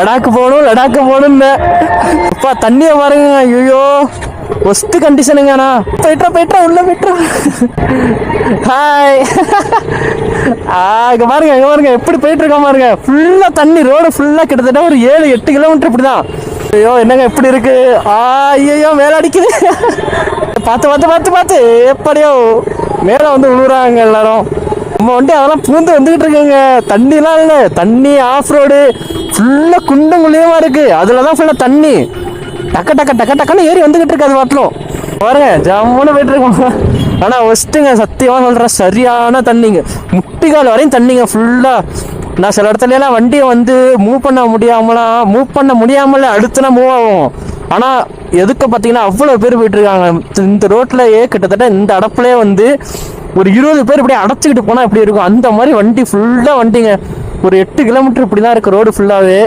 லடாக்கு போகணும் லடாக்கு போகணும்னு அப்பா தண்ணியை பாருங்க. ஐயோ ஒஸ்ட் கண்டிஷனுங்கண்ணா. போயிட்டா உள்ள போயிட்டா. ஹாய். இங்க பாருங்க எப்படி போயிட்டு இருக்கா பாருங்க. ஃபுல்லா தண்ணி, ரோடு ஃபுல்லா கிட்டத்தட்ட ஒரு 7-8 கிலோமீட்டர் இப்படிதான். ஐயோ என்னங்க எப்படி இருக்கு. ஐயோ மேல அடிக்குது. பார்த்து எப்படியோ மேல வந்து விழுறாங்க எல்லாரும். நம்ம வண்டி அதெல்லாம் பூந்து வந்துகிட்டு இருக்குங்க. தண்ணிலாம் இல்லை, தண்ணி ஆஃப் ரோடு ஃபுல்லா குண்டும் குழியமா இருக்கு. அதுலதான் ஃபுல்லா தண்ணி டக்குன்னு ஏறி வந்துகிட்டு இருக்கு. அது வாட்டலும் பாருங்க ஜம்முன்னு போயிட்டு இருக்கோம். ஆனா ஒஸ்ட்டுங்க, சத்தியமா சொல்றேன், சரியான தண்ணிங்க, முட்டிகால் வரையும் தண்ணிங்க ஃபுல்லா. நான் சில இடத்துல எல்லாம் வண்டியை வந்து மூவ் பண்ண முடியாமல அடுத்துனா மூவ் ஆகும். ஆனா எதுக்கு பாத்தீங்கன்னா அவ்வளவு பேர் போயிட்டு இருக்காங்க இந்த ரோட்லயே. கிட்டத்தட்ட இந்த அடப்புலயே வந்து ஒரு 20 பேர் இப்படியே அடைச்சிக்கிட்டு போனா எப்படி இருக்கும், அந்த மாதிரி வண்டி ஃபுல்லா வண்டிங்க. ஒரு 8 கிலோமீட்டர் இப்படிதான் இருக்கு ரோடு ஃபுல்லாவே.